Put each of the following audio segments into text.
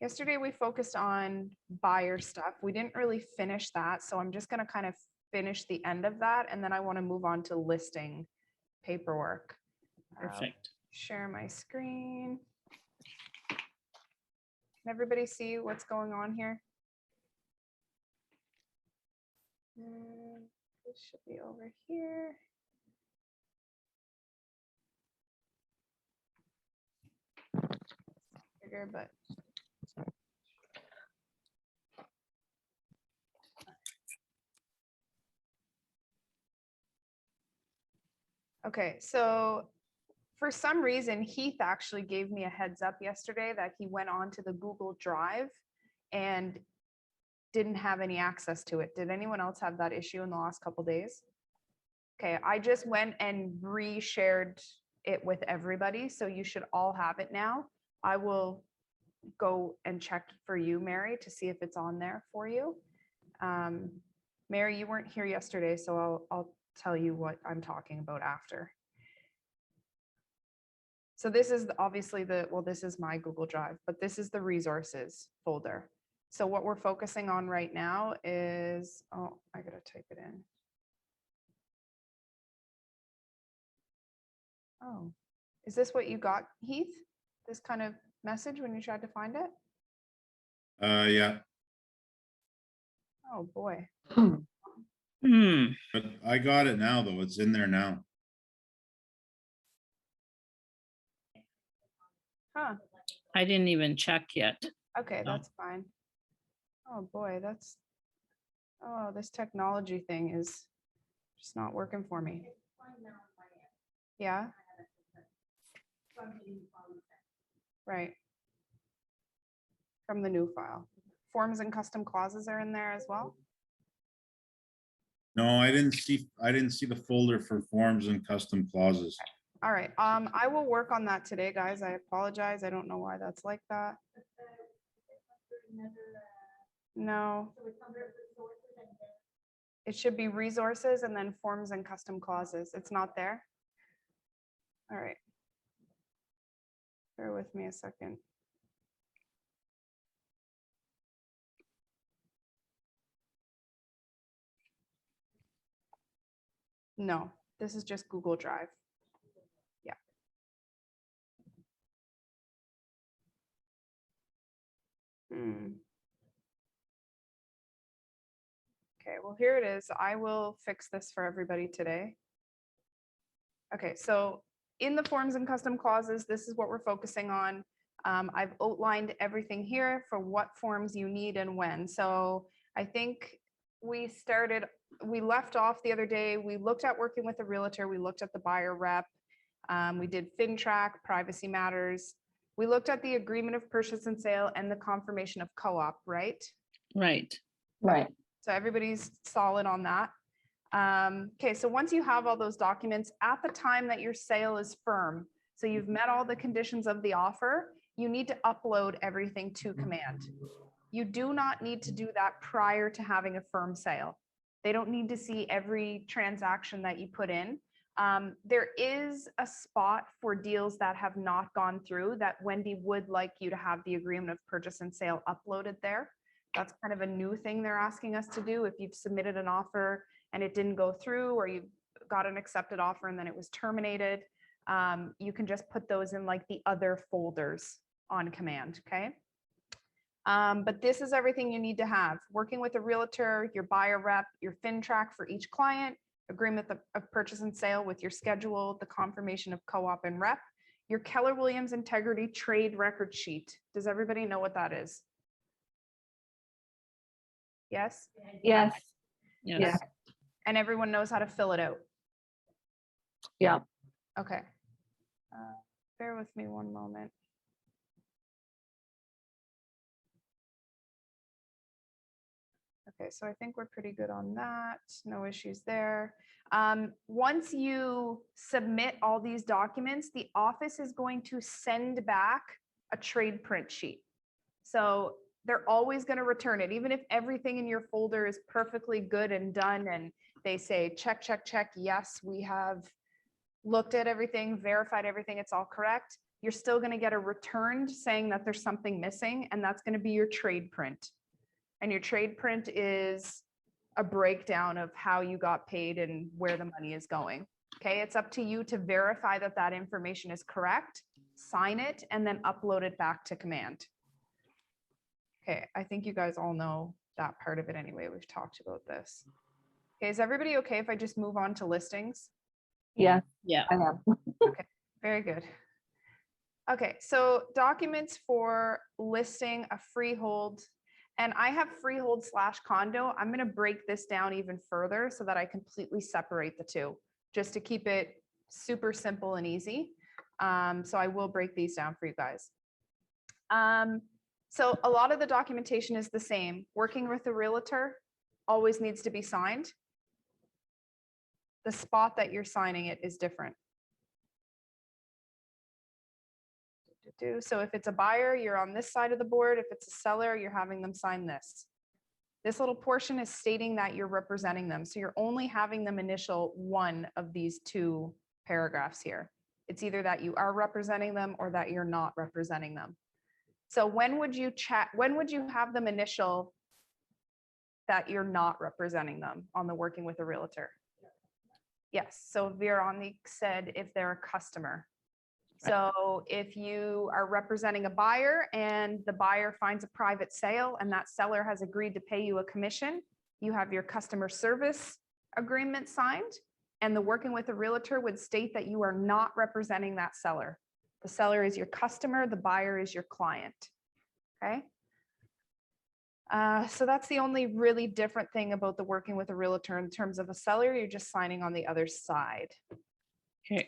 Yesterday we focused on buyer stuff. We didn't really finish that, so I'm just going to kind of finish the end of that, and then I want to move on to listing paperwork. Perfect. Share my screen. Can everybody see what's going on here? This should be over here. Bigger, but okay, so for some reason, Heath actually gave me a heads up yesterday that he went on to the Google Drive and didn't have any access to it. Did anyone else have that issue in the last couple days? Okay, I just went and re-shared it with everybody, so you should all have it now. I will go and check for you, Mary, to see if it's on there for you. Mary, you weren't here yesterday, so I'll tell you what I'm talking about after. So this is obviously this is my Google Drive, but this is the resources folder. So what we're focusing on right now is, oh, I gotta type it in. Oh, is this what you got, Heath? This kind of message when you tried to find it? Yeah, Oh boy. but I got it now though. It's in there now. Huh. I didn't even check yet. Okay, No. that's fine. Oh boy, oh, this technology thing is just not working for me. Yeah. Right. From the new file. Forms and custom clauses are in there as well. No, I didn't see the folder for forms and custom clauses. All right. I will work on that today, guys. I apologize. I don't know why that's like that. No. It should be resources and then forms and custom clauses. It's not there. All right. Bear with me a second. No, this is just Google Drive. Yeah. Okay, well, here it is. I will fix this for everybody today. Okay, so in the forms and custom clauses, this is what we're focusing on. I've outlined everything here for what forms you need and when. So I think we left off the other day. We looked at working with a realtor. We looked at the buyer rep. We did FinTrack, privacy matters. We looked at the agreement of purchase and sale and the confirmation of co-op, right? Right. Right. So everybody's solid on that. Okay, so once you have all those documents at the time that your sale is firm, so you've met all the conditions of the offer, you need to upload everything to Command. You do not need to do that prior to having a firm sale. They don't need to see every transaction that you put in. There is a spot for deals that have not gone through that Wendy would like you to have the agreement of purchase and sale uploaded there. That's kind of a new thing they're asking us to do. If you've submitted an offer and it didn't go through, or you got an accepted offer and then it was terminated, you can just put those in like the other folders on Command, okay? But this is everything you need to have. Working with a realtor, your buyer rep, your FinTrack for each client, agreement of purchase and sale with your schedule, the confirmation of co-op and rep, your Keller Williams Integrity Trade Record Sheet. Does everybody know what that is? Yes? Yes. Yes. Yeah. And everyone knows how to fill it out. Yeah. Okay. Bear with me one moment. Okay, so I think we're pretty good on that. No issues there. Once you submit all these documents, the office is going to send back a trade print sheet. So they're always going to return it, even if everything in your folder is perfectly good and done, and they say, check, check, check. Yes, we have looked at everything, verified everything, it's all correct. you're still going to get a returned saying that there's something missing, and that's going to be your trade print. And your trade print is a breakdown of how you got paid and where the money is going. Okay, it's up to you to verify that that information is correct, sign it, and then upload it back to Command. Okay, I think you guys all know that part of it anyway. We've talked about this. Okay, is everybody okay if I just move on to listings? Yeah, Yeah, I am. Very good. Okay, so documents for listing a freehold, and I have freehold / condo. I'm going to break this down even further so that I completely separate the two, just to keep it super simple and easy. So I will break these down for you guys. So a lot of the documentation is the same. Working with a realtor always needs to be signed. The spot that you're signing it is different. So if it's a buyer, you're on this side of the board. If it's a seller, you're having them sign this. This little portion is stating that you're representing them. So you're only having them initial one of these two paragraphs here. It's either that you are representing them or that you're not representing them. So when would you have them initial that you're not representing them on the working with a realtor? Yes. So Veronique said if they're a customer. So if you are representing a buyer and the buyer finds a private sale and that seller has agreed to pay you a commission, you have your customer service agreement signed, and the working with a realtor would state that you are not representing that seller. The seller is your customer, the buyer is your client. Okay. So that's the only really different thing about the working with a realtor. In terms of a seller, you're just signing on the other side. okay,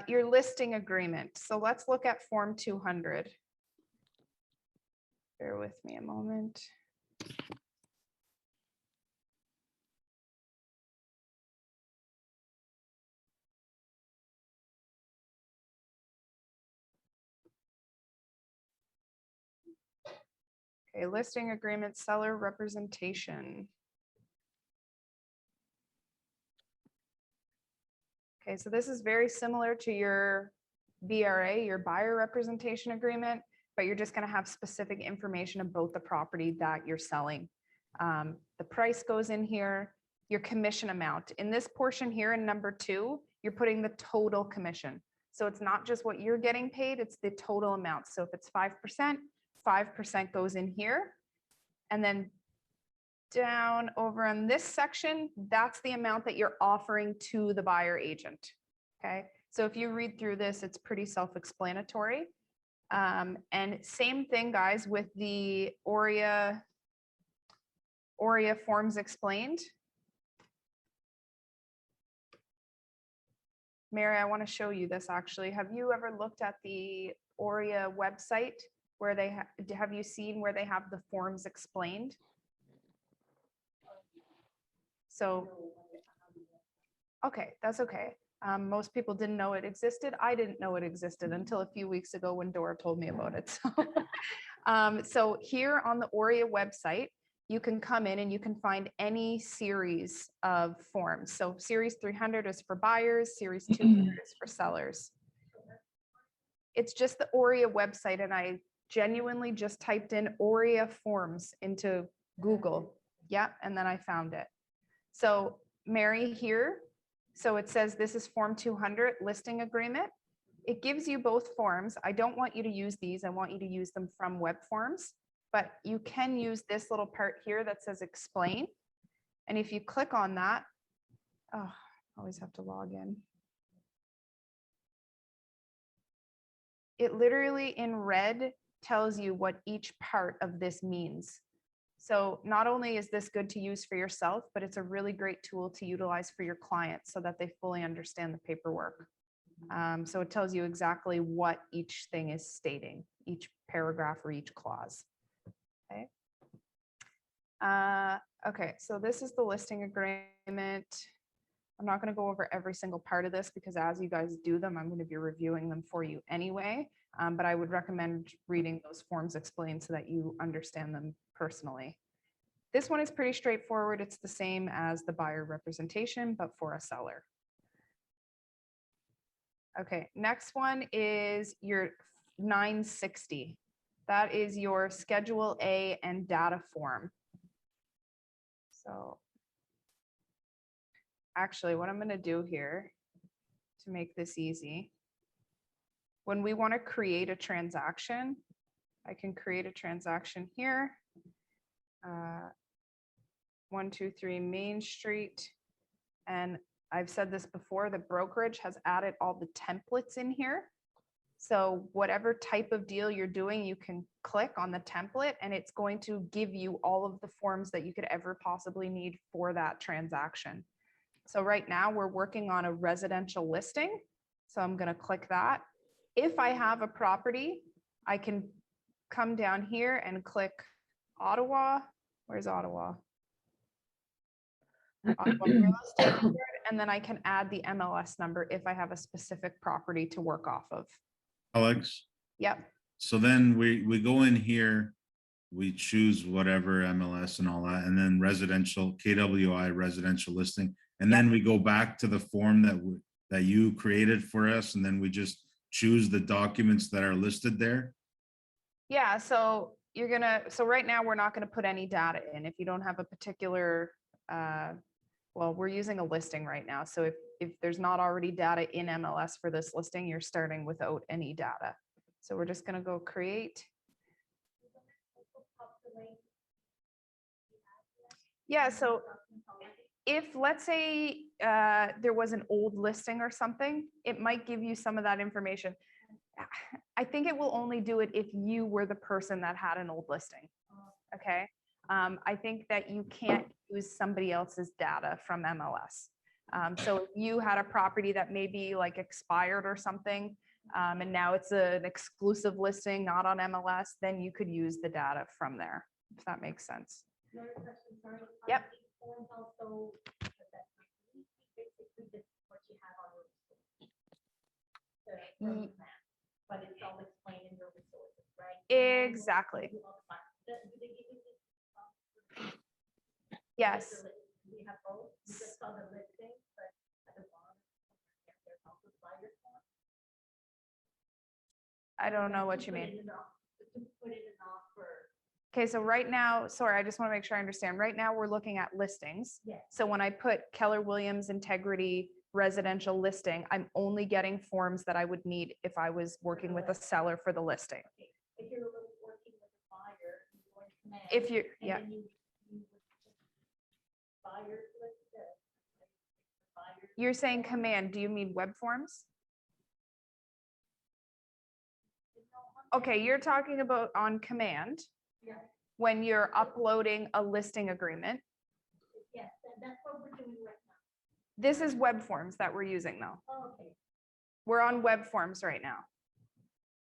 Your listing agreement. So let's look at Form 200. Bear with me a moment. Okay, listing agreement, seller representation. Okay, so this is very similar to your BRA, your buyer representation agreement, but you're just going to have specific information about the property that you're selling. The price goes in here, your commission amount. In this portion here in number 2, you're putting the total commission. So it's not just what you're getting paid, it's the total amount. So if it's 5%, 5% goes in here. And then down over on this section, that's the amount that you're offering to the buyer agent. Okay, so if you read through this, it's pretty self-explanatory. And same thing, guys, with the ORIA forms explained. Mary, I want to show you this actually. Have you ever looked at the ORIA website where they have you seen where they have the forms explained? So, okay, that's okay. Most people didn't know it existed. I didn't know it existed until a few weeks ago when Dora told me about it. So, so here on the ORIA website, you can come in and you can find any series of forms. So series 300 is for buyers, series 200 is for sellers. It's just the ORIA website, and I genuinely just typed in ORIA forms into Google. Yeah, and then I found it. So Mary here, so it says this is Form 200 listing agreement. It gives you both forms. I don't want you to use these. I want you to use them from web forms, but you can use this little part here that says explain. And if you click on that, oh, I always have to log in. It literally in red tells you what each part of this means. So not only is this good to use for yourself, but it's a really great tool to utilize for your clients so that they fully understand the paperwork. So it tells you exactly what each thing is stating, each paragraph or each clause. Okay. Okay, so this is the listing agreement. I'm not going to go over every single part of this because as you guys do them, I'm going to be reviewing them for you anyway. But I would recommend reading those forms explained so that you understand them personally. This one is pretty straightforward. It's the same as the buyer representation, but for a seller. Okay, next one is your 960. That is your Schedule A and data form. So actually, what I'm going to do here to make this easy, when we want to create a transaction, I can create a transaction here. 123 Main Street. And I've said this before, the brokerage has added all the templates in here. So whatever type of deal you're doing, you can click on the template and it's going to give you all of the forms that you could ever possibly need for that transaction. So right now we're working on a residential listing. So I'm going to click that. If I have a property, I can come down here and click Ottawa. Where's Ottawa? Ottawa Real Estate Board, and then I can add the MLS number if I have a specific property to work off of. Alex, Yep. so then we go in here, we choose whatever MLS and all that, and then residential, KWI residential listing. And then we go back to the form that you created for us, and then we just choose the documents that are listed there. Yeah, so so right now we're not gonna put any data in if you don't have a particular, well, we're using a listing right now. So if there's not already data in MLS for this listing, you're starting without any data. So we're just gonna go create. Yeah, so if, let's say, there was an old listing or something, it might give you some of that information. I think it will only do it if you were the person that had an old listing. Okay. I think that you can't use somebody else's data from MLS. So if you had a property that maybe like expired or something, and now it's an exclusive listing, not on MLS, then you could use the data from there, if that makes sense. Another question, sorry. Yep. Forms also, basically just what you have on the map, but it's all explained in your resources, right? Exactly. Yes. We have both. We just saw the listing, but at the bottom, there's also buyer form. I don't know what you mean. Put it in offer. Okay, so right now, sorry, I just want to make sure I understand. Right now, we're looking at listings. Yes. So when I put Keller Williams Integrity residential listing, I'm only getting forms that I would need if I was working with a seller for the listing. Okay. If you're working with a buyer, you're going to command. If you're, And yeah, then you buyers list it. Buyers. you're saying command, do you mean web forms? Okay, you're talking about on command Yeah. when you're uploading a listing agreement. Yes, that's what we're doing right now. This is web forms that we're using though. Oh, okay. We're on web forms right now.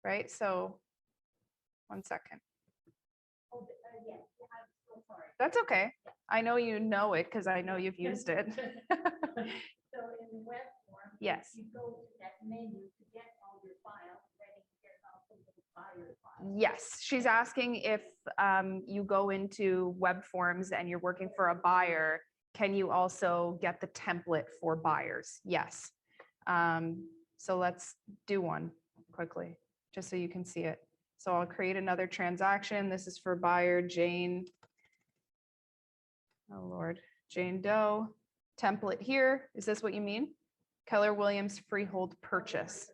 Right, so 1 second. Oh, yes, you have, so sorry. That's okay. I know you know it because I know you've used it. So in web form. Yes. You go to that menu to get all your files, ready to get also the buyer file. Yes, she's asking if you go into web forms and you're working for a buyer, can you also get the template for buyers? Yes. So let's do one quickly, just so you can see it. So I'll create another transaction. This is for buyer Jane. Oh Lord, Jane Doe. Template here. Is this what you mean? Keller Williams freehold purchase.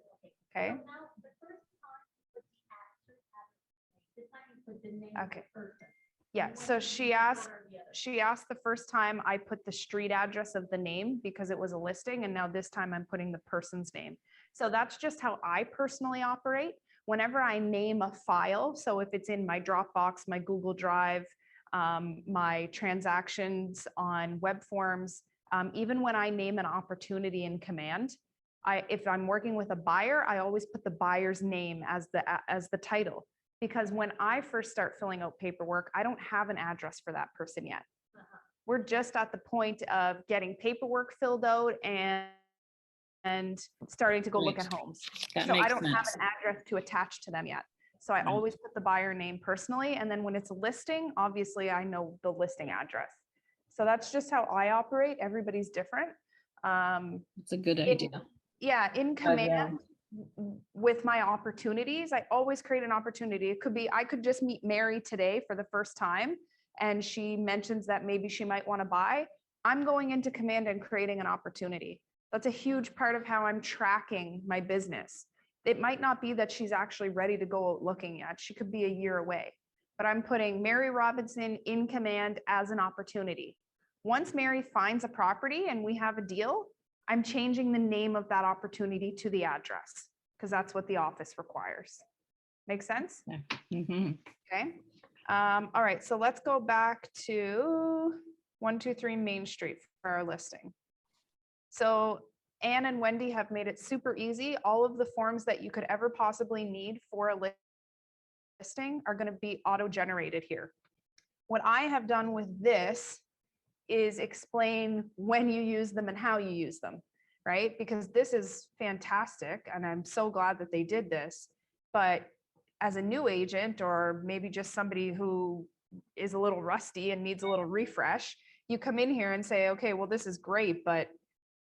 Okay. So now, the first time you put the actor advertisement, this time you put the name of Okay. the person. Yeah, You so want to she use asked, one or the other. she asked the first time I put the street address of the name because it was a listing, and now this time I'm putting the person's name. So that's just how I personally operate. Whenever I name a file, so if it's in my Dropbox, my Google Drive, my transactions on web forms, even when I name an opportunity in command, if I'm working with a buyer, I always put the buyer's name as the title. Because when I first start filling out paperwork, I don't have an address for that person yet. Uh-huh. We're just at the point of getting paperwork filled out and starting to go look at Right. homes. That So I makes don't have sense. an address to attach to them yet. So I Right. always put the buyer name personally. And then when it's a listing, obviously I know the listing address. So that's just how I operate. Everybody's different. It's a good idea. Yeah, in yeah. command with my opportunities, I always create an opportunity. It could be, I could just meet Mary today for the first time and she mentions that maybe she might want to buy. I'm going into command and creating an opportunity. That's a huge part of how I'm tracking my business. It might not be that she's actually ready to go out looking yet. She could be a year away, but I'm putting Mary Robinson in command as an opportunity. Once Mary finds a property and we have a deal, I'm changing the name of that opportunity to the address because that's what the office requires. Make sense? Mhm. Okay. All right, so let's go back to 123 Main Street for our listing. So Anne and Wendy have made it super easy. All of the forms that you could ever possibly need for a listing are going to be auto-generated here. What I have done with this is explain when you use them and how you use them, right? Because this is fantastic and I'm so glad that they did this. But as a new agent or maybe just somebody who is a little rusty and needs a little refresh, you come in here and say, okay, well, this is great, but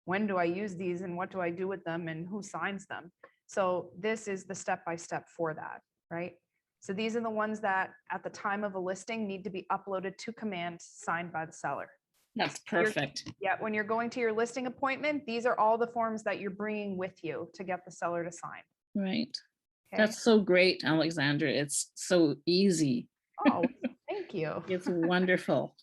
when do I use these and what do I do with them and who signs them? So this is the step-by-step for that, right? So these are the ones that at the time of a listing need to be uploaded to command, signed by the seller. That's perfect. Yeah, when you're going to your listing appointment, these are all the forms that you're bringing with you to get the seller to sign. Right. Okay. That's so great, Alexandra. It's so easy. Oh, thank you. It's wonderful.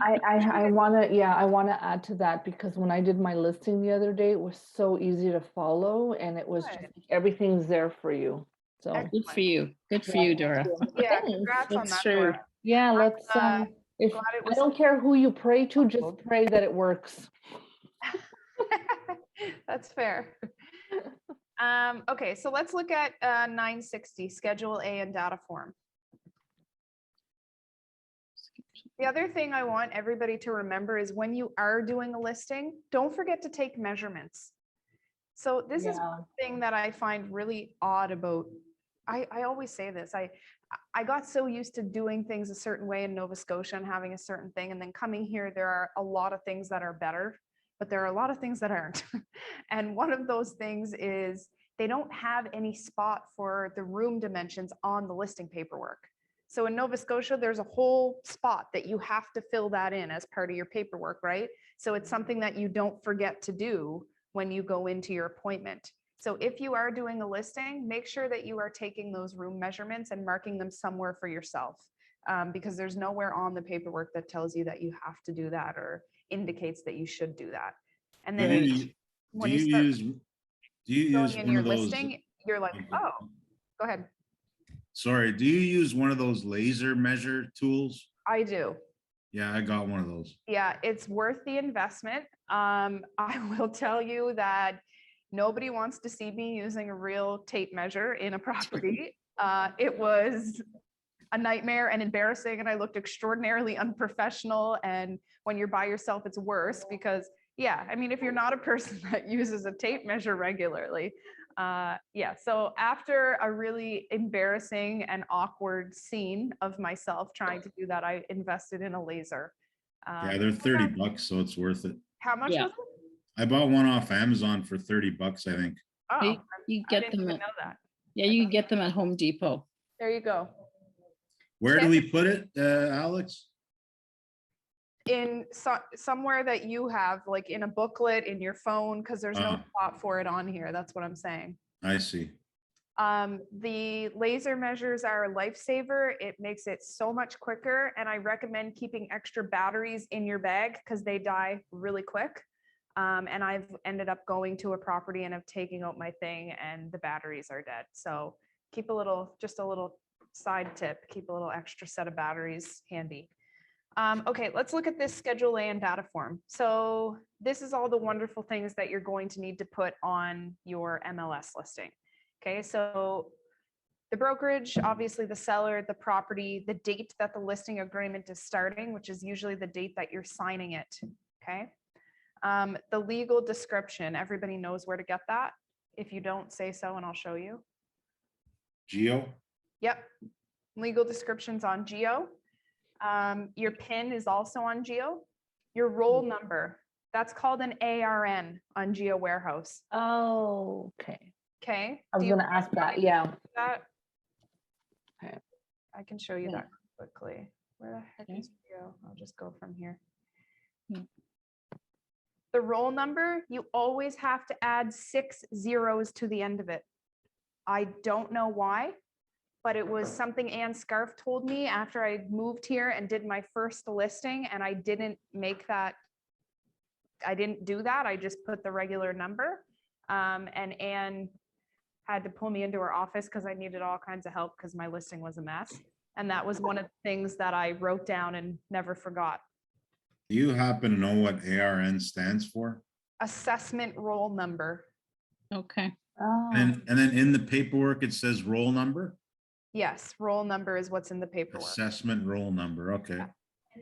I want to, yeah, I want to add to that because when I did my listing the other day, it was so easy to follow and it was just Good. like everything's there for you. So Good for you. Good for Yeah, you, thank Dora. you. Yeah, Thanks. congrats on That's that, true. Dora. Yeah, let's, Uh, if, glad it I was- don't care who you pray to, just Upload. pray that it works. That's fair. Okay, so let's look at 960, Schedule A and data form. The other thing I want everybody to remember is when you are doing a listing, don't forget to take measurements. So this is Yeah. one thing that I find really odd about, I always say this, I got so used to doing things a certain way in Nova Scotia and having a certain thing, and then coming here, there are a lot of things that are better, but there are a lot of things that aren't. And one of those things is they don't have any spot for the room dimensions on the listing paperwork. So in Nova Scotia, there's a whole spot that you have to fill that in as part of your paperwork, right? So it's something that you don't forget to do when you go into your appointment. So if you are doing a listing, make sure that you are taking those room measurements and marking them somewhere for yourself, because there's nowhere on the paperwork that tells you that you have to do that or indicates that you should do that. And Do then you, when do you you start use, do you filling use in one your of those? listing, you're like, oh, go ahead. Sorry, do you use one of those laser measure tools? I do. Yeah, I got one of those. Yeah, it's worth the investment. I will tell you that nobody wants to see me using a real tape measure in a property. It was a nightmare and embarrassing, and I looked extraordinarily unprofessional. And when you're by yourself, it's worse because, yeah, I mean, if you're not a person that uses a tape measure regularly, yeah. So after a really embarrassing and awkward scene of myself trying to do that, I invested in a laser. Yeah, they're 30 bucks, so it's worth it. How much Yeah. was it? I bought one off Amazon for 30 bucks, I think. Oh, You I get didn't them even at, know that. yeah, you can get them at Home Depot. There you go. Where do Okay. we put it, Alex? In somewhere that you have, like in a booklet, in your phone, because there's no Ah. spot for it on here. That's what I'm saying. I see. The laser measures are a lifesaver. It makes it so much quicker. And I recommend keeping extra batteries in your bag because they die really quick. And I've ended up going to a property and of taking out my thing and the batteries are dead. So keep a little, just a little side tip, keep a little extra set of batteries handy. Okay, let's look at this Schedule A and data form. So this is all the wonderful things that you're going to need to put on your MLS listing. Okay, so the brokerage, obviously the seller, the property, the date that the listing agreement is starting, which is usually the date that you're signing it. Okay. The legal description, everybody knows where to get that. If you don't, say so and I'll show you. Geo? Yep. Legal descriptions on Geo. Your PIN is also on Geo. Your roll number. That's called an ARN on Geo Warehouse. Oh, okay. Okay. I was Do you gonna ask that, yeah. that? Okay. I can show you Yeah. that quickly. Where the heck Okay. is Geo? I'll just go from here. Hmm. The roll number, you always have to add 6 zeros to the end of it. I don't know why, but it was something Ann Scarf told me after I moved here and did my first listing, and I didn't make that. I didn't do that. I just put the regular number. And Ann had to pull me into her office because I needed all kinds of help because my listing was a mess. And that was one of the things that I wrote down and never forgot. Do you happen to know what ARN stands for? Assessment roll number. Okay. Oh, And then in the paperwork, it says roll number, Yes, roll number is what's in the paperwork. assessment roll number. Okay. And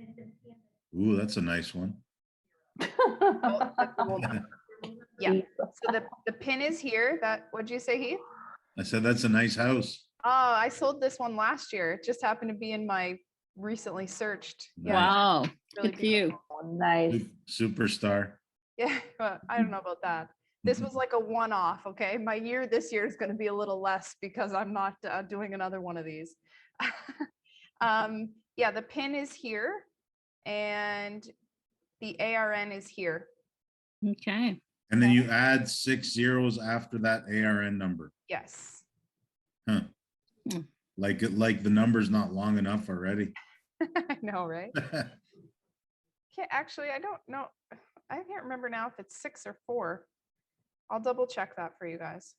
it's in PN. Ooh, that's a nice one. Oh, that's the roll number. Yeah, so the pin is here. What'd you say, Heath? I said, that's a nice house. Oh, I sold this one last year. It just happened to be in my recently searched. Yeah, Wow, really good for you. Oh, nice. Superstar. Yeah, well, I don't know about that. This was like a one-off, okay? My year this year is going to be a little less because I'm not doing another one of these. Yeah, the pin is here and the ARN is here. Okay. And then you add 6 zeros after that ARN number. Yes. Huh. Hmm. Like the number's not long enough already. I know, right? Can't actually, I don't know. I can't remember now if it's 6 or 4. I'll double check that for you guys.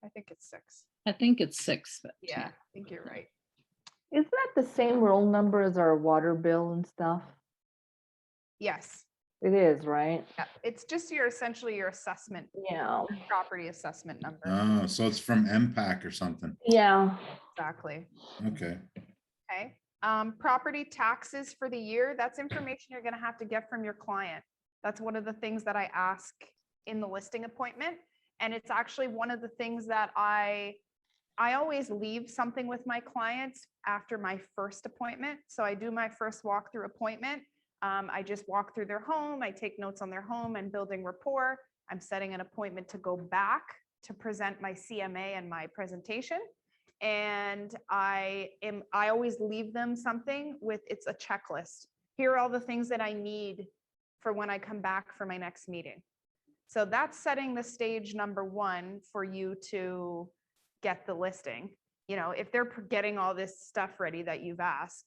I think it's 6. I think it's 6. But Yeah, I think you're right. Isn't that the same roll number as our water bill and stuff? Yes. It is, right? Yeah, it's just essentially your assessment, Yeah. property assessment number. Oh, so it's from MPAC or something. Yeah. Exactly. Okay. Okay. Property taxes for the year, that's information you're gonna have to get from your client. That's one of the things that I ask in the listing appointment. And it's actually one of the things that I always leave something with my clients after my first appointment. So I do my first walkthrough appointment. I just walk through their home. I take notes on their home and building rapport. I'm setting an appointment to go back to present my CMA and my presentation. And I always leave them something with, it's a checklist. Here are all the things that I need for when I come back for my next meeting. So that's setting the stage number 1 for you to get the listing. You know, if they're getting all this stuff ready that you've asked,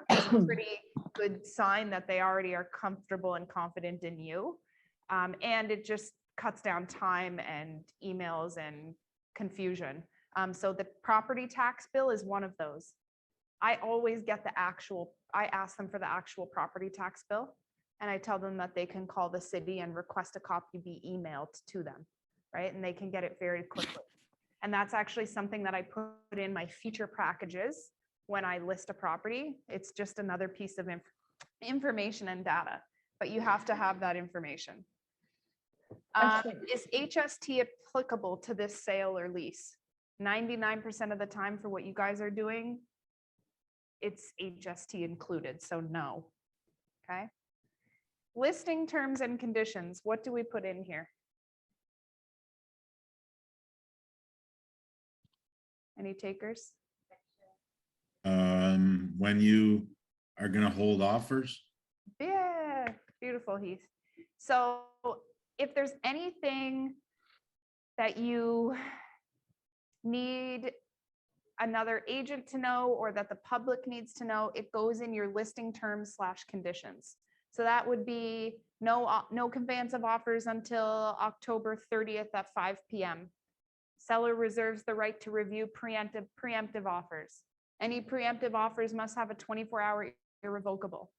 it's a pretty good sign that they already are comfortable and confident in you. And it just cuts down time and emails and confusion. So the property tax bill is one of those. I always get I ask them for the actual property tax bill. And I tell them that they can call the city and request a copy be emailed to them, right? And they can get it very quickly. And that's actually something that I put in my feature packages when I list a property. It's just another piece of information and data, but you have to have that information. Is HST applicable to this sale or lease? 99% of the time for what you guys are doing, it's HST included, so no. Okay. Listing terms and conditions, what do we put in here? Any takers? When you are gonna hold offers, Yeah, beautiful, Heath. So if there's anything that you need another agent to know or that the public needs to know, it goes in your listing terms / conditions. So that would be no conveyance of offers until October 30th at 5 p.m. Seller reserves the right to review preemptive offers. Any preemptive offers must have a 24-hour irrevocable.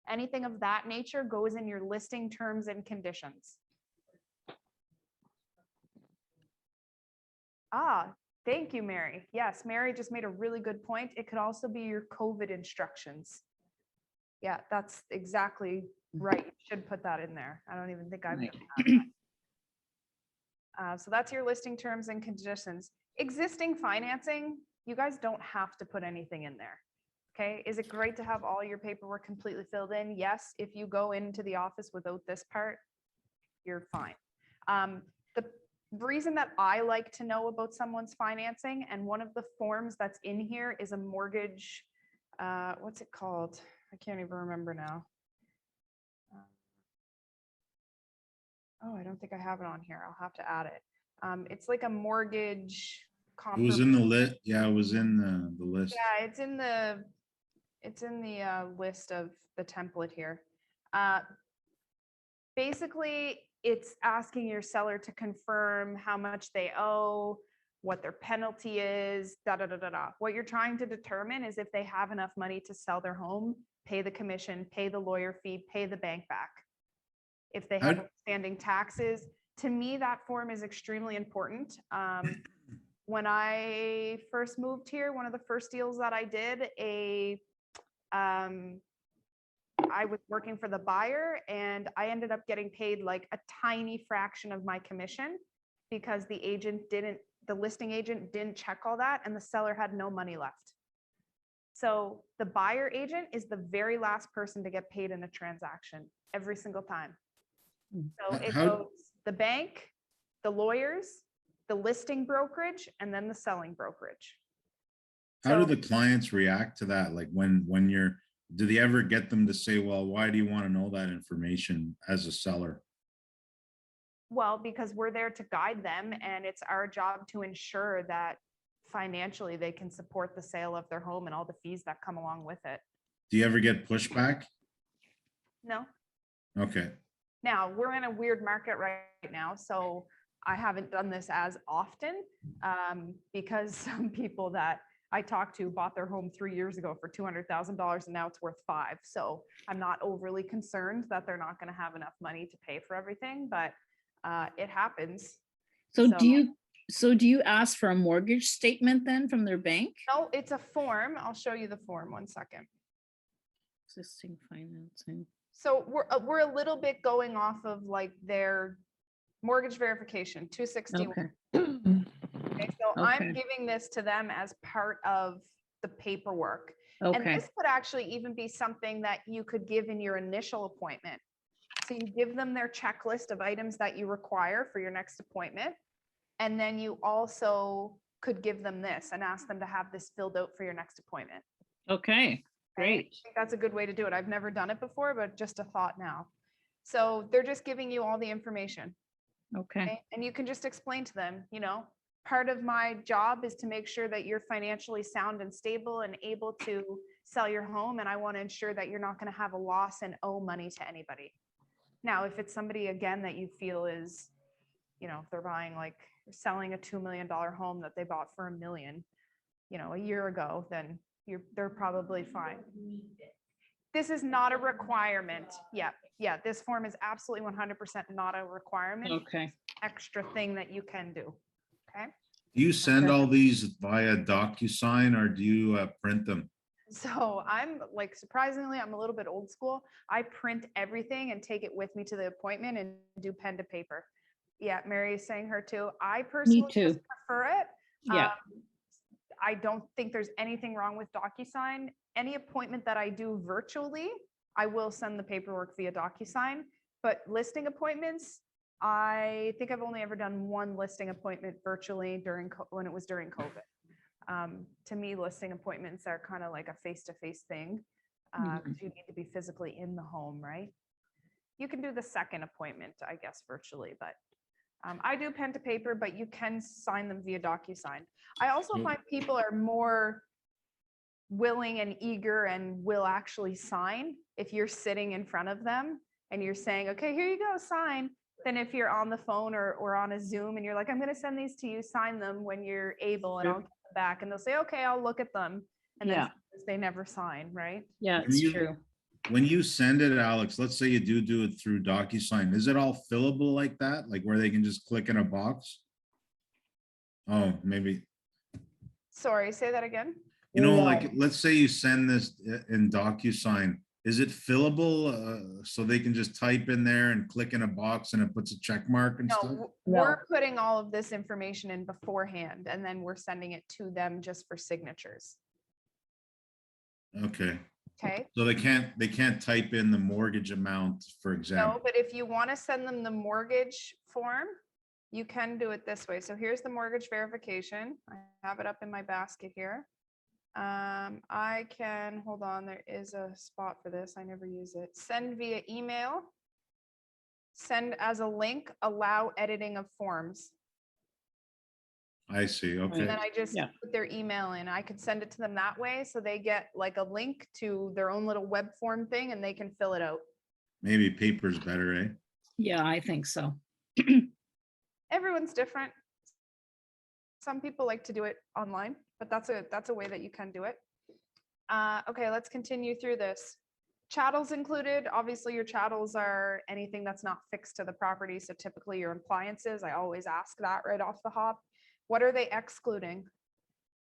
Anything of that nature goes in your listing terms and conditions. Ah, thank you, Mary. Yes, Mary just made a really good point. It could also be your COVID instructions. Yeah, that's exactly right. You should put that in there. I don't even think I've Right. done that. So that's your listing terms and conditions. Existing financing, you guys don't have to put anything in there. Okay, is it great to have all your paperwork completely filled in? Yes, if you go into the office without this part, you're fine. The reason that I like to know about someone's financing, and one of the forms that's in here is a mortgage, what's it called? I can't even remember now. Oh, I don't think I have it on here. I'll have to add it. It's like a mortgage. It was in the lit, yeah, it was in the list. Yeah, it's in the list of the template here. Basically, it's asking your seller to confirm how much they owe, what their penalty is, da da da da da. What you're trying to determine is if they have enough money to sell their home, pay the commission, pay the lawyer fee, pay the bank back. If they have How- outstanding taxes, to me, that form is extremely important. When I first moved here, one of the first deals that I did, I was working for the buyer and I ended up getting paid like a tiny fraction of my commission because the listing agent didn't check all that and the seller had no money left. So the buyer agent is the very last person to get paid in a transaction every single time. So it How- goes the bank, the lawyers, the listing brokerage, and then the selling brokerage. How do So- the clients react to that? Like when you're, do they ever get them to say, well, why do you want to know that information as a seller? Well, because we're there to guide them and it's our job to ensure that financially they can support the sale of their home and all the fees that come along with it. Do you ever get pushback? No. Okay, Now, we're in a weird market right now, so I haven't done this as often because some people that I talked to bought their home 3 years ago for $200,000 and now it's worth $5. So I'm not overly concerned that they're not going to have enough money to pay for everything, but it happens. So So- do you ask for a mortgage statement then from their bank? No, it's a form. I'll show you the form 1 second. Existing financing. So we're a little bit going off of like their mortgage verification, 261. Okay, Okay, so I'm Okay. giving this to them as part of the paperwork. And okay, this could actually even be something that you could give in your initial appointment. So you give them their checklist of items that you require for your next appointment. And then you also could give them this and ask them to have this filled out for your next appointment. okay, Okay? great. I think that's a good way to do it. I've never done it before, but just a thought now. So they're just giving you all the information. Okay, Okay, and you can just explain to them, part of my job is to make sure that you're financially sound and stable and able to sell your home. And I want to ensure that you're not going to have a loss and owe money to anybody. Now, if it's somebody again that you feel is, if they're buying selling a $2 million home that they bought for $1 million, a year ago, then they're probably fine. This is not a requirement. Yeah, this form is absolutely 100% not a requirement. okay. Extra thing that you can do. Okay, do you send Okay. all these via DocuSign or do you print them? so I'm surprisingly, I'm a little bit old school. I print everything and take it with me to the appointment and do pen to paper. Yeah, Mary is saying her too. I personally just too. prefer it. Yeah, I don't think there's anything wrong with DocuSign. Any appointment that I do virtually, I will send the paperwork via DocuSign. But listing appointments, I think I've only ever done one listing appointment virtually when it was during COVID. To me, listing appointments are kind of like a face-to-face thing. 'Cause you need to be physically in the home, right? You can do the second appointment, I guess, virtually, but I do pen to paper, but you can sign them via DocuSign. I also Mm. find people are more willing and eager and will actually sign if you're sitting in front of them and you're saying, okay, here you go, sign. Then if you're on the phone or on a Zoom and you're like, I'm going to send these to you, sign them when you're able and I'll get them back. And they'll say, okay, I'll look at them. And then Yeah. sometimes they never sign, right? yeah, When it's you- true. When you send it, Alex, let's say you do it through DocuSign, is it all fillable like that? Like where they can just click in a box? Oh, maybe, Sorry, say that again. like, let's say you send this in DocuSign, is it fillable? So they can just type in there and click in a box and it puts a check mark and No, stuff? we're putting all of this information in beforehand and then we're sending it to them just for signatures. Okay, Okay, So they can't type in the mortgage amount, for no, example. but if you want to send them the mortgage form, you can do it this way. So here's the mortgage verification. I have it up in my basket here. I can, hold on, there is a spot for this. I never use it. Send via email. Send as a link, allow editing of forms. I see, And okay. then I just Yeah. put their email in. I could send it to them that way. So they get like a link to their own little web form thing and they can fill it out. Maybe paper's better, eh? Yeah, I think so. Everyone's different. Some people like to do it online, but that's a way that you can do it. Okay, let's continue through this. Chattels included. Obviously, your chattels are anything that's not fixed to the property. So typically your appliances, I always ask that right off the hop. What are they excluding?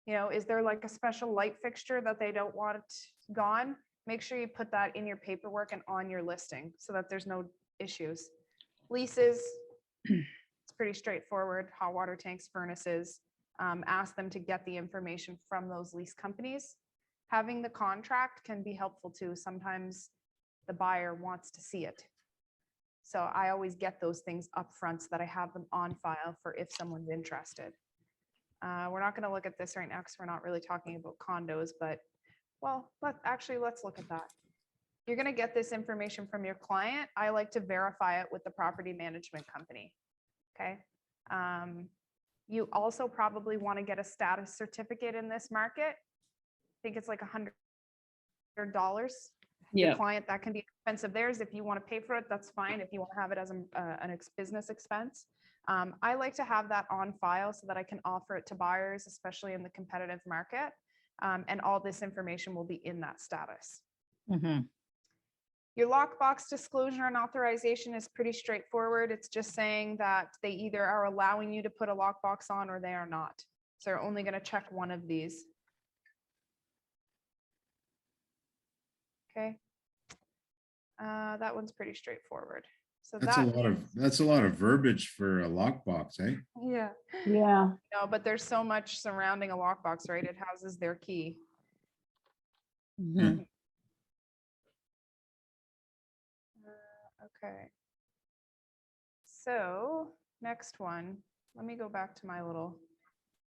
You know, is there like a special light fixture that they don't want gone? Make sure you put that in your paperwork and on your listing so that there's no issues. Leases, it's pretty straightforward. Hot water tanks, furnaces. Ask them to get the information from those lease companies. Having the contract can be helpful too. Sometimes the buyer wants to see it. So I always get those things up front so that I have them on file for if someone's interested. We're not going to look at this right now because we're not really talking about condos, but well, let's look at that. You're going to get this information from your client. I like to verify it with the property management company. Okay. You also probably want to get a status certificate in this market. I think it's like $100. Your Yeah, client, that can be expensive theirs. If you want to pay for it, that's fine. If you want to have it as an business expense. I like to have that on file so that I can offer it to buyers, especially in the competitive market. And all this information will be in that status. mhm. Your lockbox disclosure and authorization is pretty straightforward. It's just saying that they either are allowing you to put a lockbox on or they are not. So they're only going to check one of these. Okay. That one's pretty straightforward. So That's a lot of verbiage for a lockbox, eh? yeah. Yeah, No, but there's so much surrounding a lockbox, right? It houses their key. Mhm. Okay. So next one, let me go back to my little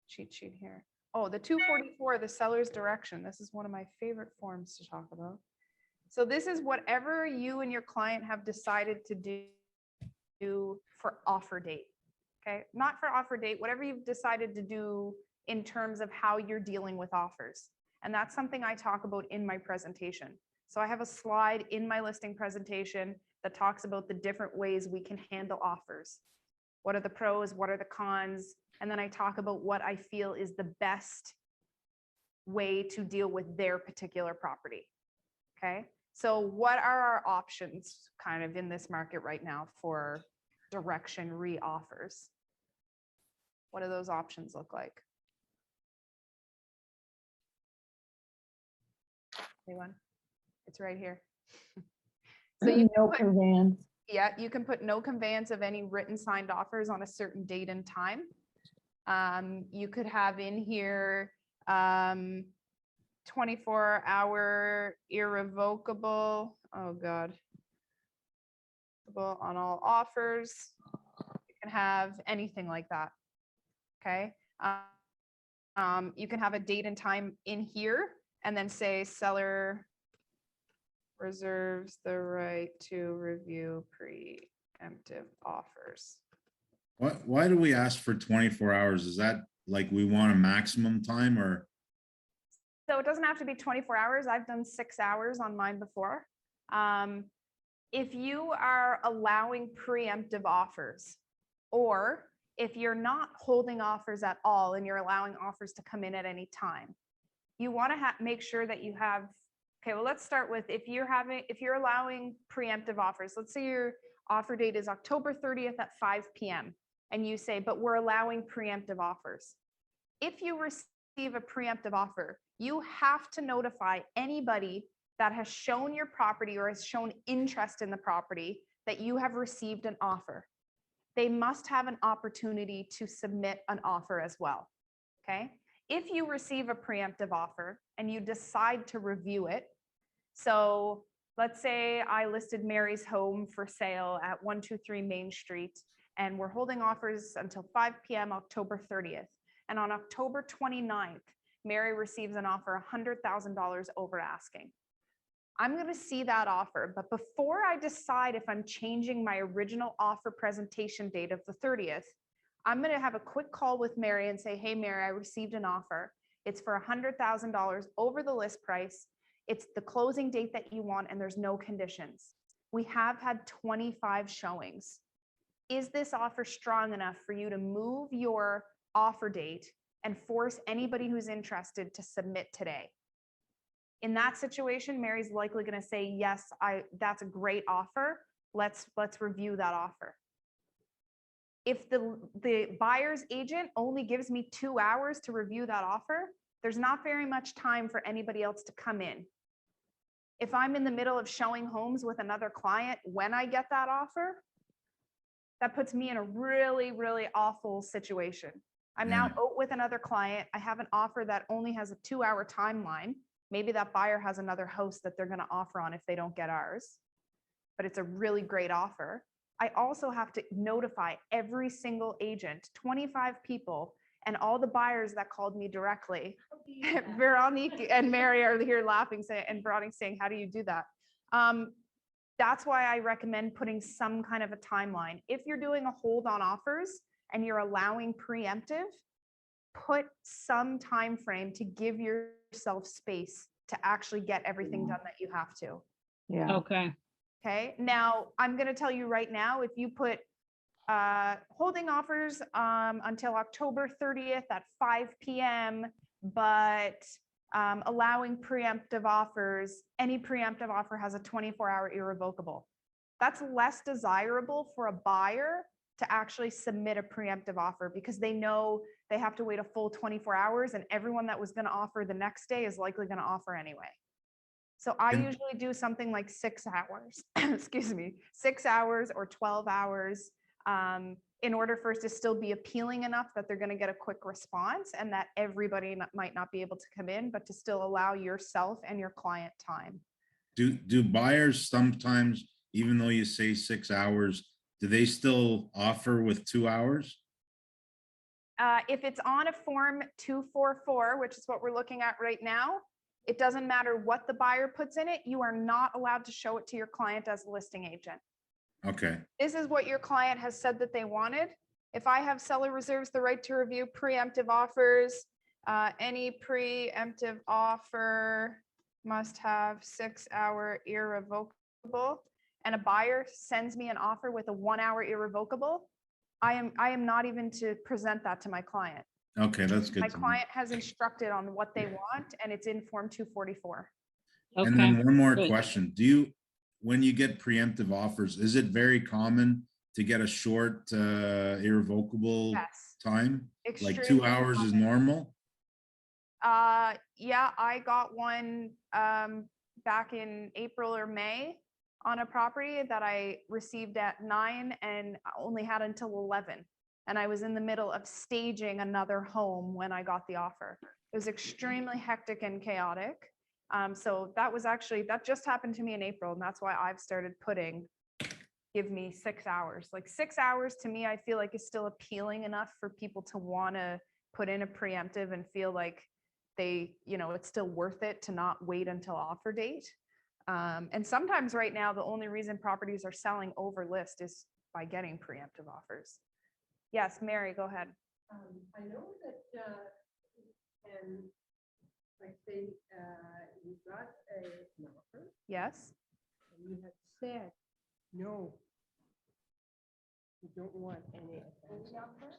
cheat sheet here. Oh, the 244, the seller's direction. This is one of my favorite forms to talk about. So this is whatever you and your client have decided to do for offer date. Okay, not for offer date, whatever you've decided to do in terms of how you're dealing with offers. And that's something I talk about in my presentation. So I have a slide in my listing presentation that talks about the different ways we can handle offers. What are the pros? What are the cons? And then I talk about what I feel is the best way to deal with their particular property. Okay, so what are our options kind of in this market right now for direction re-offers? What do those options look like? Anyone? It's right here. So you no can put, conveyance. yeah, you can put no conveyance of any written signed offers on a certain date and time. You could have in here 24-hour irrevocable. Oh God. On all offers. You can have anything like that. Okay. You can have a date and time in here and then say seller reserves the right to review preemptive offers. Why do we ask for 24 hours? Is that like we want a maximum time or? So it doesn't have to be 24 hours. I've done 6 hours on mine before. If you are allowing preemptive offers, or if you're not holding offers at all and you're allowing offers to come in at any time, you want to make sure that you have, okay, well, let's start with if you're allowing preemptive offers. Let's say your offer date is October 30th at 5 p.m. and you say, but we're allowing preemptive offers. If you receive a preemptive offer, you have to notify anybody that has shown your property or has shown interest in the property that you have received an offer. They must have an opportunity to submit an offer as well. Okay. If you receive a preemptive offer and you decide to review it, So let's say I listed Mary's home for sale at 123 Main Street, and we're holding offers until 5 p.m. October 30th. And on October 29th, Mary receives an offer $100,000 over asking. I'm going to see that offer, but before I decide if I'm changing my original offer presentation date of the 30th, I'm going to have a quick call with Mary and say, hey, Mary, I received an offer. It's for $100,000 over the list price. It's the closing date that you want, and there's no conditions. We have had 25 showings. Is this offer strong enough for you to move your offer date and force anybody who's interested to submit today? In that situation, Mary's likely going to say, yes, that's a great offer. Let's review that offer. If the buyer's agent only gives me 2 hours to review that offer, there's not very much time for anybody else to come in. If I'm in the middle of showing homes with another client when I get that offer, that puts me in a really, really awful situation. I'm now out with another client. I have an offer that only has a 2-hour timeline. Maybe that buyer has another house that they're going to offer on if they don't get ours, but it's a really great offer. I also have to notify every single agent, 25 people, and all the buyers that called me directly. Veronique and Mary are here laughing, and Veronique saying, how do you do that? That's why I recommend putting some kind of a timeline. If you're doing a hold on offers and you're allowing preemptive, put some time frame to give yourself space to actually get everything done that you have to. Yeah. Okay. Okay, now I'm going to tell you right now, if you put holding offers until October 30th at 5 p.m., but allowing preemptive offers, any preemptive offer has a 24-hour irrevocable. That's less desirable for a buyer to actually submit a preemptive offer because they know they have to wait a full 24 hours and everyone that was going to offer the next day is likely going to offer anyway. So I And- usually do something like 6 hours, excuse me, 6 hours or 12 hours in order for it to still be appealing enough that they're going to get a quick response and that everybody might not be able to come in, but to still allow yourself and your client time. Do buyers sometimes, even though you say 6 hours, do they still offer with 2 hours? If it's on a form 244, which is what we're looking at right now, it doesn't matter what the buyer puts in it. You are not allowed to show it to your client as a listing agent. Okay, This is what your client has said that they wanted. If I have seller reserves the right to review preemptive offers, any preemptive offer must have 6-hour irrevocable, and a buyer sends me an offer with a 1-hour irrevocable, I am not even to present that to my client. okay, that's good My to know. client has instructed on what they want, and it's in Form 244. And Okay. then one more good. question. When you get preemptive offers, is it very common to get a short irrevocable Yes. time? Like 2 extremely hours is common. normal? Yeah, I got one back in April or May on a property that I received at 9 and I only had until 11. And I was in the middle of staging another home when I got the offer. It was extremely hectic and chaotic. So that just happened to me in April, and that's why I've started putting, give me 6 hours. Like 6 hours to me, I feel like is still appealing enough for people to want to put in a preemptive and feel like it's still worth it to not wait until offer date. And sometimes right now, the only reason properties are selling over list is by getting preemptive offers. Yes, Mary, go ahead. I know that, and like say, you got an offer Yes. and you had said, no, you don't want any advance offer,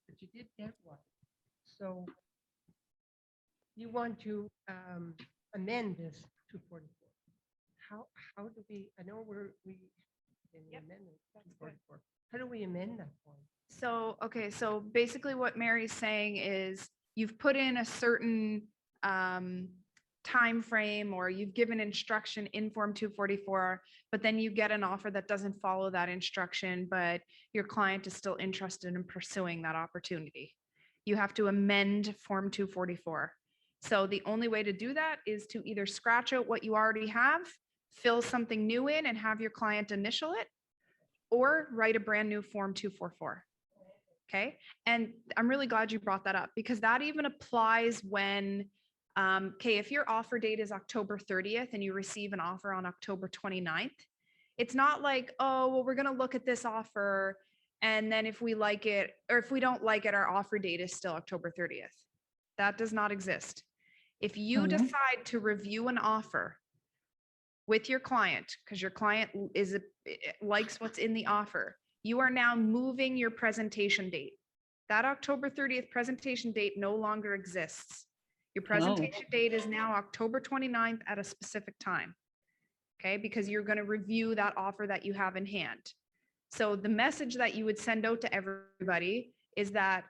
but you did get one. So you want to amend this 244. How do we, I know we can amend it, 244. How do we amend that one? So, okay, so basically what Mary's saying is you've put in a certain time frame or you've given instruction in Form 244, but then you get an offer that doesn't follow that instruction, but your client is still interested in pursuing that opportunity. You have to amend Form 244. So the only way to do that is to either scratch out what you already have, fill something new in and have your client initial it, or write a brand new Form 244. Okay. And I'm really glad you brought that up because that even applies when, okay, if your offer date is October 30th and you receive an offer on October 29th, it's not like, oh, well, we're going to look at this offer. And then if we like it, or if we don't like it, our offer date is still October 30th. That does not exist. If you Mhm. decide to review an offer with your client, because your client likes what's in the offer, you are now moving your presentation date. That October 30th presentation date no longer exists. Your presentation date is now October 29th at a specific time. Okay, because you're going to review that offer that you have in hand. So the message that you would send out to everybody is that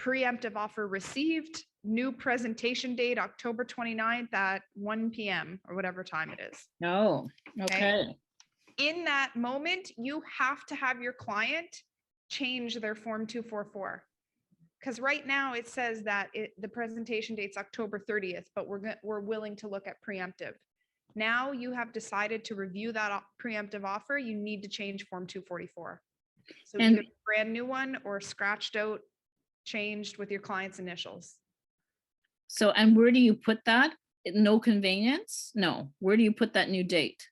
preemptive offer received, new presentation date, October 29th at 1 p.m. or whatever time it is. Oh, okay. In that moment, you have to have your client change their Form 244. Because right now it says that the presentation date's October 30th, but we're willing to look at preemptive. Now you have decided to review that preemptive offer, you need to change Form 244. So And- either a brand new one or scratched out, changed with your client's initials. So, and where do you put that? No convenience? No. Where do you put that new date?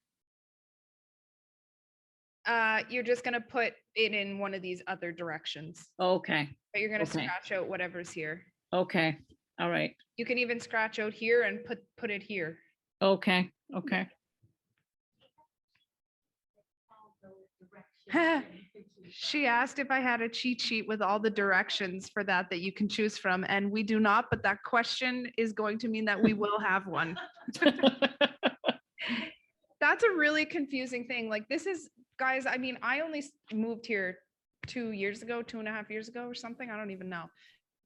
You're just gonna put it in one of these other directions, Okay, but you're gonna Okay. scratch out whatever's here. okay, all right, You can even scratch out here and put it here. okay, okay. She asked if I had a cheat sheet with all the directions for that you can choose from, and we do not, but that question is going to mean that we will have one. That's a really confusing thing. Like this is, guys, I mean, I only moved here 2 years ago, 2.5 years ago or something. I don't even know.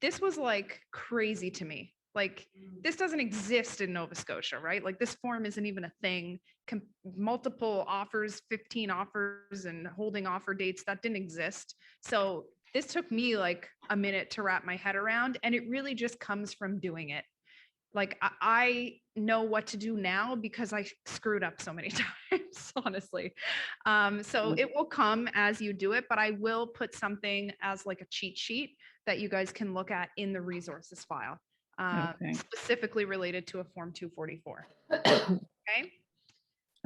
This was like crazy to me. Like this doesn't exist in Nova Scotia, right? Like this form isn't even a thing. Multiple offers, 15 offers and holding offer dates, that didn't exist. So this took me like a minute to wrap my head around, and it really just comes from doing it. Like I know what to do now because I screwed up so many times, honestly. So it will come as you do it, but I will put something as like a cheat sheet that you guys can look at in the resources file, Okay. specifically related to a Form 244. Okay,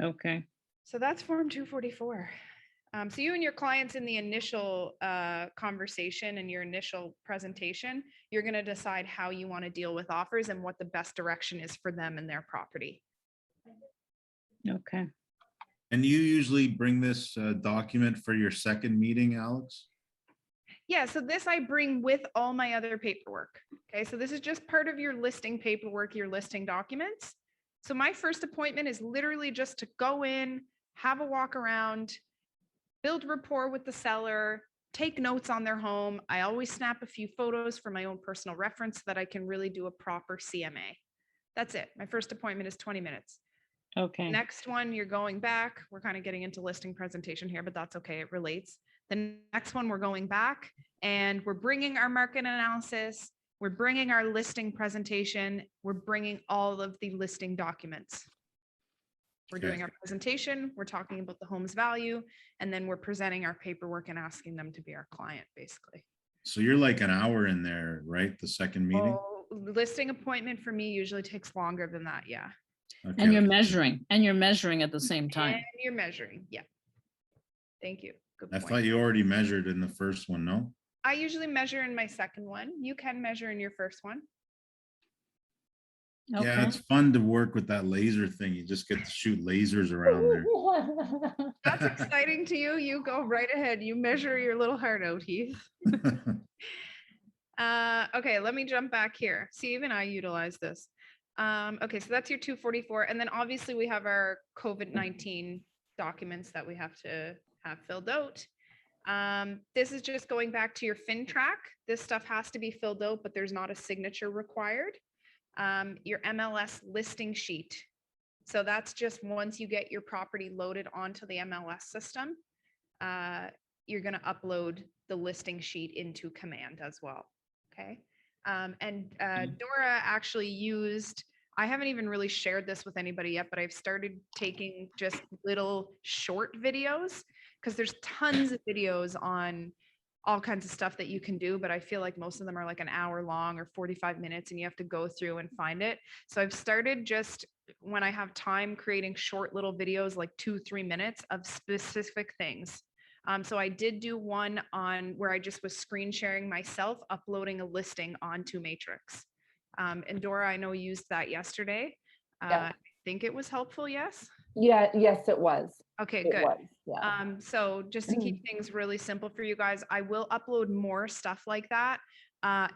Okay, so that's Form 244. So you and your clients in the initial conversation and your initial presentation, you're going to decide how you want to deal with offers and what the best direction is for them and their property. okay. And you usually bring this document for your second meeting, Alex? Yeah, so this I bring with all my other paperwork. Okay, so this is just part of your listing paperwork, your listing documents. So my first appointment is literally just to go in, have a walk around, build rapport with the seller, take notes on their home. I always snap a few photos for my own personal reference so that I can really do a proper CMA. That's it. My first appointment is 20 minutes. Okay, Next one, you're going back. We're kind of getting into listing presentation here, but that's okay. It relates. The next one, we're going back and we're bringing our market analysis. We're bringing our listing presentation. We're bringing all of the listing documents. We're Okay. doing our presentation. We're talking about the home's value, and then we're presenting our paperwork and asking them to be our client, basically. So you're like an hour in there, right? The second meeting? Oh, listing appointment for me usually takes longer than that. Yeah. and you're Okay. measuring at the same time. And you're measuring. Yeah. Thank you. Good I point. thought you already measured in the first one, no? I usually measure in my second one. You can measure in your first one. Yeah, Okay, it's fun to work with that laser thing. You just get to shoot lasers around there. That's exciting to you. You go right ahead. You measure your little heart out, Heath. Okay, let me jump back here. See, even I utilize this. Okay, so that's your 244. And then obviously we have our COVID-19 documents that we have to have filled out. This is just going back to your FinTrack. This stuff has to be filled out, but there's not a signature required. Your MLS listing sheet. So that's just once you get your property loaded onto the MLS system, you're going to upload the listing sheet into Command as well. Okay. And Dora actually used, I haven't even really shared this with anybody yet, but I've started taking just little short videos because there's tons of videos on all kinds of stuff that you can do, but I feel like most of them are like an hour long or 45 minutes and you have to go through and find it. So I've started just when I have time creating short little videos, like 2-3 minutes of specific things. So I did do one on where I just was screen sharing myself, uploading a listing onto Matrix. And Dora, I know used that yesterday. Yeah. I think it was helpful, yes? Yeah, yes, it was. Okay, It good. was, yeah. So just to keep things really simple for you guys, I will upload more stuff like that.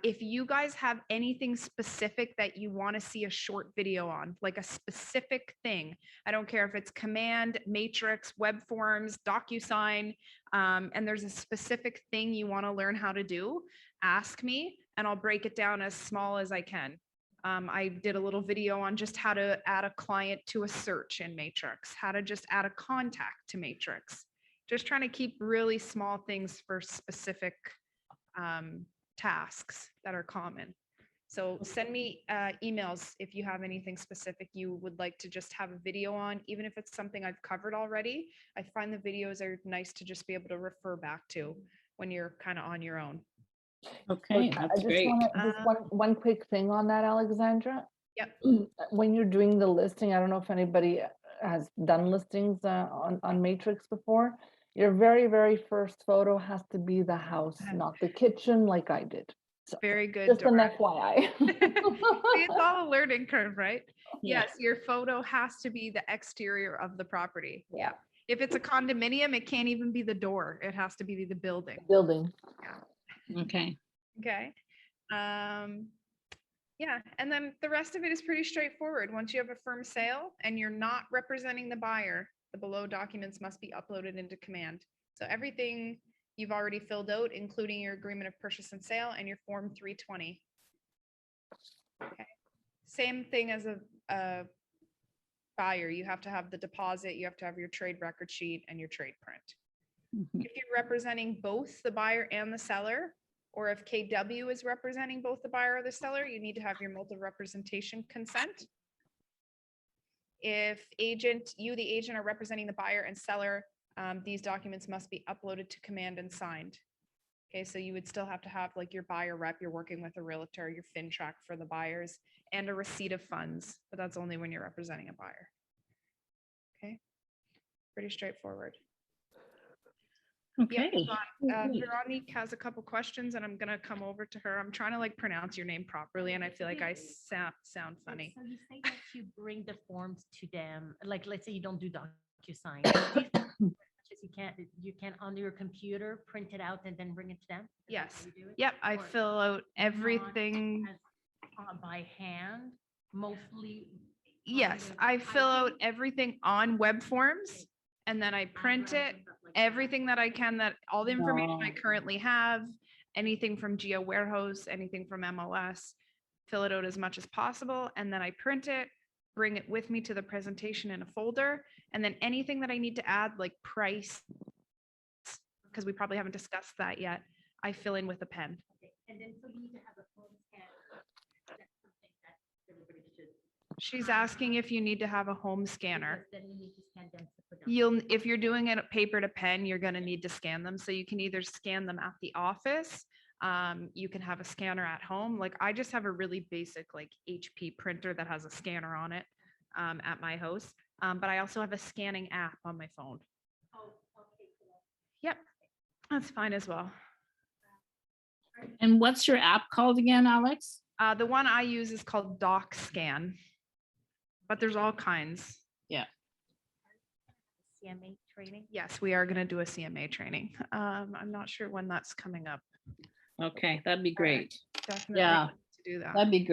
If you guys have anything specific that you want to see a short video on, like a specific thing, I don't care if it's Command, Matrix, web forms, DocuSign, and there's a specific thing you want to learn how to do, ask me and I'll break it down as small as I can. I did a little video on just how to add a client to a search in Matrix, how to just add a contact to Matrix. Just trying to keep really small things for specific tasks that are common. So send me emails if you have anything specific you would like to just have a video on, even if it's something I've covered already. I find the videos are nice to just be able to refer back to when you're kind of on your own. Okay, I that's just great. want to, just one quick thing on that, Alexandra. Yep. When you're doing the listing, I don't know if anybody has done listings on Matrix before. Your very, very first photo has to be the house, not the kitchen like I did. So Very good, just an Dora. FYI. See, it's all a learning curve, right? Yeah. Yes, your photo has to be the exterior of the property. Yeah. If it's a condominium, it can't even be the door. It has to be the building. Building. Okay. Okay. Yeah, and then the rest of it is pretty straightforward. Once you have a firm sale and you're not representing the buyer, the below documents must be uploaded into Command. So everything you've already filled out, including your agreement of purchase and sale and your Form 320. Okay. Same thing as a buyer. You have to have the deposit, you have to have your trade record sheet and your trade print. Mhm. If you're representing both the buyer and the seller, or if KW is representing both the buyer or the seller, you need to have your multi-representation consent. If you, the agent, are representing the buyer and seller, these documents must be uploaded to Command and signed. Okay, so you would still have to have like your buyer rep, you're working with a realtor, your FinTrack for the buyers, and a receipt of funds, but that's only when you're representing a buyer. Okay, pretty straightforward. Yeah, Okay. Great. Veronique has a couple questions and I'm gonna come over to her. I'm trying to like pronounce your name properly and I feel like I sound funny. So you say that you bring the forms to them, like, let's say you don't do DocuSign. You can on your computer, print it out and then bring it to them? Is that Yes. how you do it? Yep, I Or fill out not everything. By hand, mostly? Yes, the I fill out typing? everything on web forms and then I print it, Diagrams and stuff like that. everything that I can, that all the information I Wow. currently have, anything from Geo Warehouse, anything from MLS, fill it out as much as possible. And then I print it, bring it with me to the presentation in a folder. And then anything that I need to add, like price, because we probably haven't discussed that yet, I fill in with a pen. Okay, and then so you need to have a phone scan. That's something that everybody should. She's asking if you need to have a home scanner. Because then you need to scan them to put them. If you're doing it paper to pen, you're gonna need to scan them. So you can either scan them at the office. You can have a scanner at home. Like I just have a really basic like HP printer that has a scanner on it at my house. But I also have a scanning app on my phone. Oh, okay, cool. Yep, that's fine as well. And what's your app called again, Alex? The one I use is called DocScan, but there's all kinds. CMA training. Yes, we are gonna do a CMA training. I'm not sure when that's coming up. Okay, that'd be great. Definitely Yeah. to do that. That'd be great.